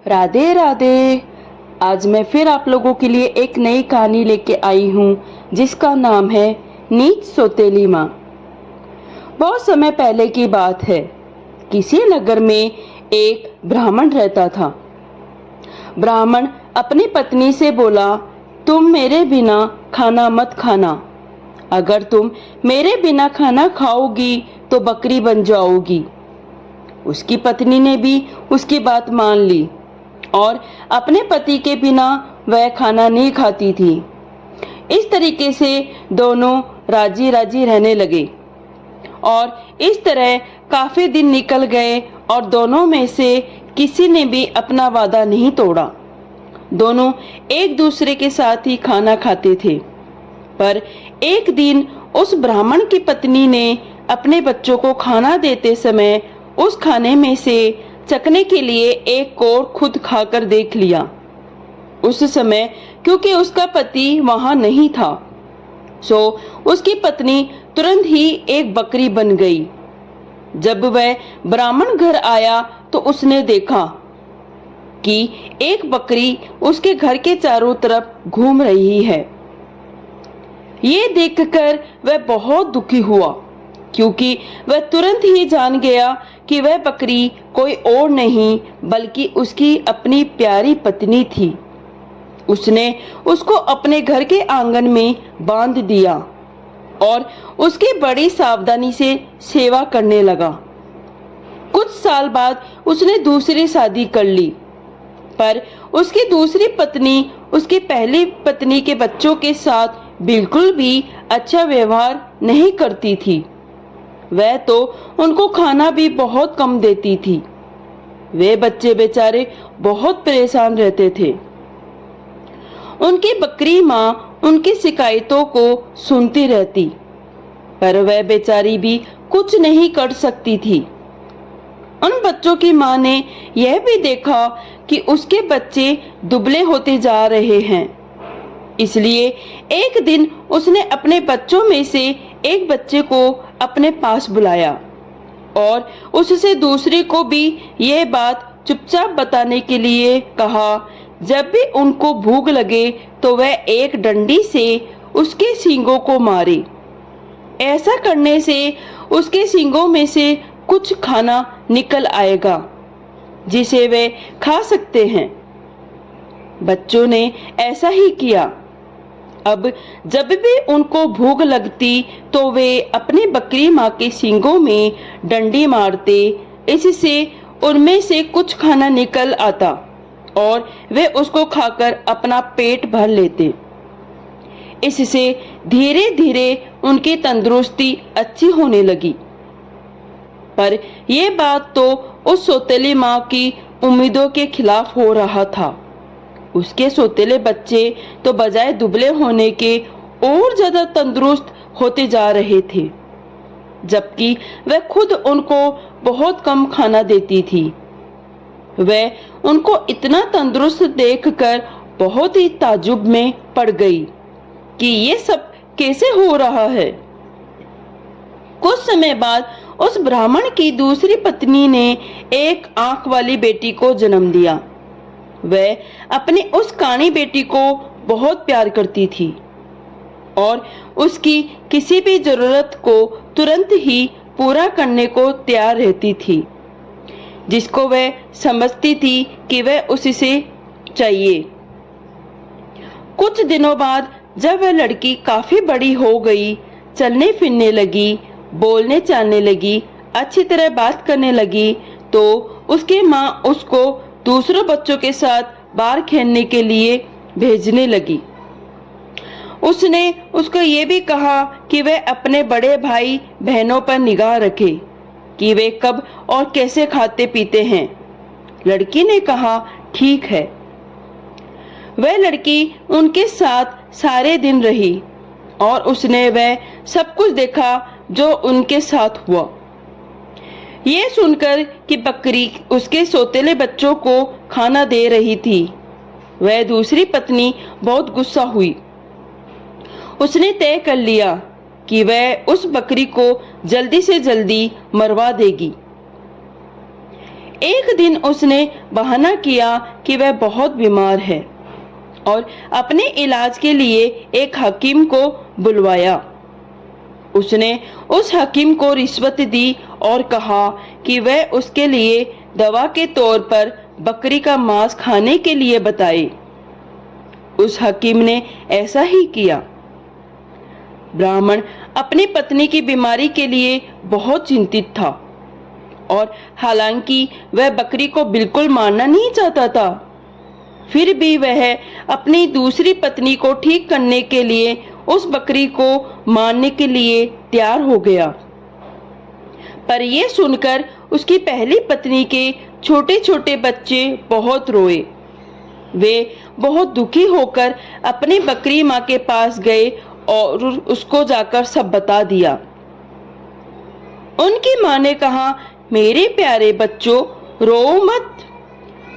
राधे राधे। आज मैं फिर आप लोगों के लिए एक नई कहानी लेके आई हूँ जिसका नाम है नीच सौतेली माँ। बहुत समय पहले की बात है। किसी नगर में एक ब्राह्मण रहता था। ब्राह्मण अपनी पत्नी से बोला, तुम मेरे बिना खाना मत खाना। अगर तुम मेरे बिना खाना खाओगी तो बकरी बन जाओगी। उसकी पत्नी ने भी उसकी बात मान ली और अपने पति के बिना वह खाना नहीं खाती थी। इस तरीके से दोनों राजी राजी रहने लगे और इस तरह काफी दिन निकल गए और दोनों में से किसी ने भी अपना वादा नहीं तोड़ा। दोनों एक दूसरे के साथ ही खाना खाते थे। पर एक दिन उस ब्राह्मण की पत्नी ने अपने बच्चों को खाना देते समय उस खाने में से चखने के लिए एक कोर खुद खाकर देख लिया। उस समय क्योंकि उसका पति वहां नहीं था, सो उसकी पत्नी तुरंत ही एक बकरी बन गई। जब वह ब्राह्मण घर आया तो उसने देखा कि एक बकरी उसके घर के चारों तरफ घूम रही है। ये देखकर वह बहुत दुखी हुआ, क्योंकि वह तुरंत ही जान गया कि वह बकरी कोई और नहीं बल्कि उसकी अपनी प्यारी पत्नी थी। उसने उसको अपने घर के आंगन में बांध दिया और उसकी बड़ी सावधानी से सेवा करने लगा। कुछ साल बाद उसने दूसरी शादी कर ली, पर उसकी दूसरी पत्नी उसकी पहली पत्नी के बच्चों के साथ बिल्कुल भी अच्छा व्यवहार नहीं करती थी। वह तो उनको खाना भी बहुत कम देती थी। वे बच्चे बेचारे बहुत परेशान रहते थे। उनकी बकरी माँ उनकी शिकायतों को सुनती रहती, पर वह बेचारी भी कुछ नहीं कर सकती थी। उन बच्चों की माँ ने यह भी देखा कि उसके बच्चे दुबले होते जा रहे हैं। इसलिए एक दिन उसने अपने बच्चों में से एक बच्चे को अपने पास बुलाया और उससे दूसरे को भी यह बात चुपचाप बताने के लिए कहा। जब भी उनको भूख लगे तो वह एक डंडी से उसके सींगों को मारे। ऐसा करने से उसके सींगों में से कुछ खाना निकल आएगा जिसे वे खा सकते हैं। बच्चों ने ऐसा ही किया। अब जब भी उनको भूख लगती तो वे अपनी बकरी माँ के सींगों में डंडी मारते। इससे उनमें से कुछ खाना निकल आता और वे उसको खाकर अपना पेट भर लेते। इससे धीरे धीरे उनकी तंदुरुस्ती अच्छी होने लगी। पर यह बात तो उस सौतेली माँ की उम्मीदों के खिलाफ हो रहा था। उसके सौतेले बच्चे तो बजाय दुबले होने के और ज्यादा तंदुरुस्त होते जा रहे थे, जबकि वह खुद उनको बहुत कम खाना देती थी। वह उनको इतना तंदुरुस्त देखकर बहुत ही ताज्जुब में पड़ गई कि ये सब कैसे हो रहा है। कुछ समय बाद उस ब्राह्मण की दूसरी पत्नी ने एक आंख वाली बेटी को जन्म दिया। वह अपनी उस कानी बेटी को बहुत प्यार करती थी और उसकी किसी भी जरूरत को तुरंत ही पूरा करने को तैयार रहती थी, जिसको वह समझती थी कि वह उससे चाहिए। कुछ दिनों बाद जब वह लड़की काफी बड़ी हो गई, चलने फिरने लगी, बोलने चालने लगी, अच्छी तरह बात करने लगी, तो उसकी माँ उसको दूसरों बच्चों के साथ बाहर खेलने के लिए भेजने लगी। उसने उसको ये भी कहा कि वह अपने बड़े भाई बहनों पर निगाह रखे कि वे कब और कैसे खाते पीते हैं। लड़की ने कहा, ठीक है। वह लड़की उनके साथ सारे दिन रही और उसने वह सब कुछ देखा जो उनके साथ हुआ। ये सुनकर कि बकरी उसके सौतेले बच्चों को खाना दे रही थी, वह दूसरी पत्नी बहुत गुस्सा हुई। उसने तय कर लिया कि वह उस बकरी को जल्दी से जल्दी मरवा देगी। एक दिन उसने बहाना किया कि वह बहुत बीमार है और अपने इलाज के लिए एक हकीम को बुलवाया। उसने उस हकीम को रिश्वत दी और कहा कि वह उसके लिए दवा के तौर पर बकरी का मांस खाने के लिए बताए। उस हकीम ने ऐसा ही किया। ब्राह्मण अपनी पत्नी की बीमारी के लिए बहुत चिंतित था और हालांकि वह बकरी को बिल्कुल मारना नहीं चाहता था, फिर भी वह अपनी दूसरी पत्नी को ठीक करने के लिए उस बकरी को मारने के लिए तैयार हो गया। पर यह सुनकर उसकी पहली पत्नी के छोटे छोटे बच्चे बहुत रोए। वे बहुत दुखी होकर अपनी बकरी माँ के पास गए और उसको जाकर सब बता दिया। उनकी माँ ने कहा, मेरे प्यारे बच्चों, रो मत।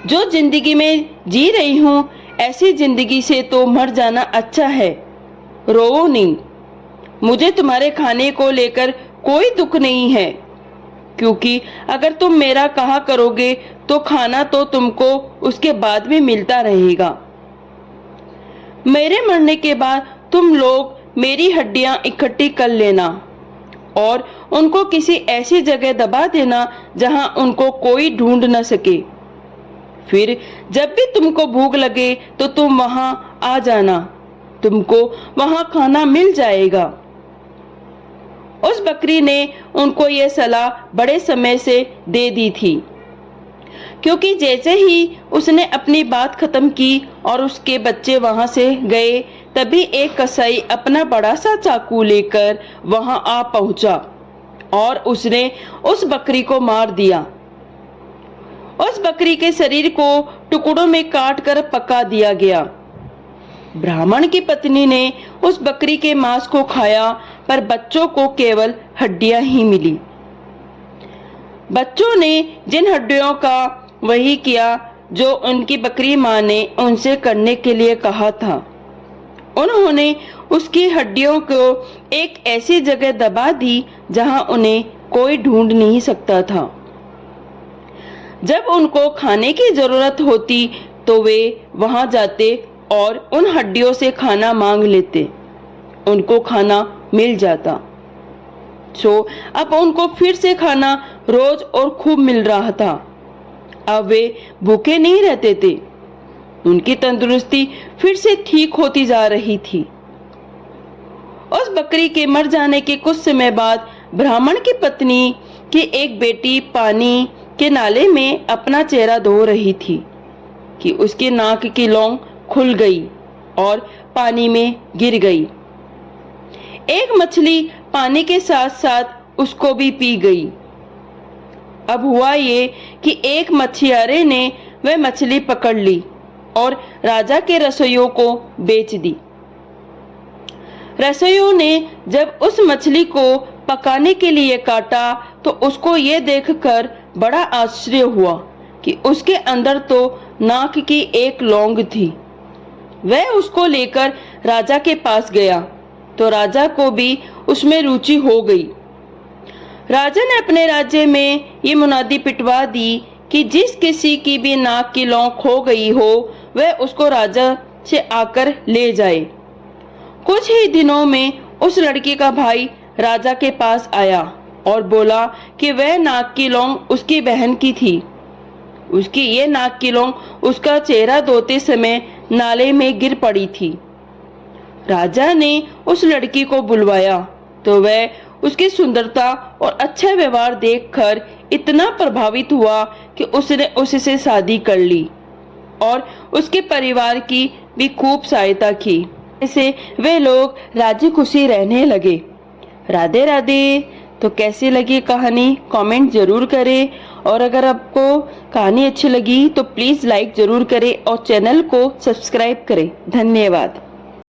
जो जिंदगी में जी रही हूँ, ऐसी जिंदगी से तो मर जाना अच्छा है। रो नहीं। मुझे तुम्हारे खाने को लेकर कोई दुख नहीं है, क्योंकि अगर तुम मेरा कहा करोगे तो खाना तो तुमको उसके बाद भी मिलता रहेगा। मेरे मरने के बाद तुम लोग मेरी हड्डियां इकट्ठी कर लेना और उनको किसी ऐसी जगह दबा देना जहां उनको कोई ढूंढ न सके। फिर जब भी तुमको भूख लगे तो तुम वहां आ जाना, तुमको वहां खाना मिल जाएगा। उस बकरी ने उनको यह सलाह बड़े समय से दे दी थी, क्योंकि जैसे ही उसने अपनी बात खत्म की और उसके बच्चे वहां से गए, तभी एक कसाई अपना बड़ा सा चाकू लेकर वहां आ पहुंचा और उसने उस बकरी को मार दिया। उस बकरी के शरीर को टुकड़ों में काट कर पका दिया गया। ब्राह्मण की पत्नी ने उस बकरी के मांस को खाया, पर बच्चों को केवल हड्डियां ही मिली। बच्चों ने जिन हड्डियों का वही किया जो उनकी बकरी माँ ने उनसे करने के लिए कहा था। उन्होंने उसकी हड्डियों को एक ऐसी जगह दबा दी जहां उन्हें कोई ढूंढ नहीं सकता था। जब उनको खाने की जरूरत होती तो वे वहां जाते और उन हड्डियों से खाना मांग लेते। उनको खाना मिल जाता। अब उनको फिर से खाना रोज और खूब मिल रहा था। अब वे भूखे नहीं रहते थे। उनकी तंदुरुस्ती फिर से ठीक होती जा रही थी। उस बकरी के मर जाने के कुछ समय बाद ब्राह्मण की पत्नी की एक बेटी पानी के नाले में अपना चेहरा धो रही थी कि उसके नाक की लौंग खुल गई और पानी में गिर गई। एक मछली पानी के साथ साथ उसको भी पी गई। अब हुआ ये कि एक मछुआरे ने वह मछली पकड़ ली और राजा के रसोइयों को बेच दी। रसोइयों ने जब उस मछली को पकाने के लिए काटा तो उसको ये देखकर बड़ा आश्चर्य हुआ कि उसके अंदर तो नाक की एक लौंग थी। वह उसको लेकर राजा के पास गया तो राजा को भी उसमें रुचि हो गई। राजा ने अपने राज्य में ये मुनादी पिटवा दी कि जिस किसी की भी नाक की लौंग खो गई हो वह उसको राजा से आकर ले जाए। कुछ ही दिनों में उस लड़की का भाई राजा के पास आया और बोला कि वह नाक की लौंग उसकी बहन की थी। उसकी ये नाक की लौंग उसका चेहरा धोते समय नाले में गिर पड़ी थी। राजा ने उस लड़की को बुलवाया तो वह उसकी सुंदरता और अच्छा व्यवहार देखकर इतना प्रभावित हुआ कि उसने उससे शादी कर ली और उसके परिवार की भी खूब सहायता की। ऐसे वे लोग राजी खुशी रहने लगे। राधे राधे। तो कैसी लगी कहानी कमेंट जरूर करें, और अगर आपको कहानी अच्छी लगी तो प्लीज़ लाइक ज़रूर करें और चैनल को सब्सक्राइब करें। धन्यवाद।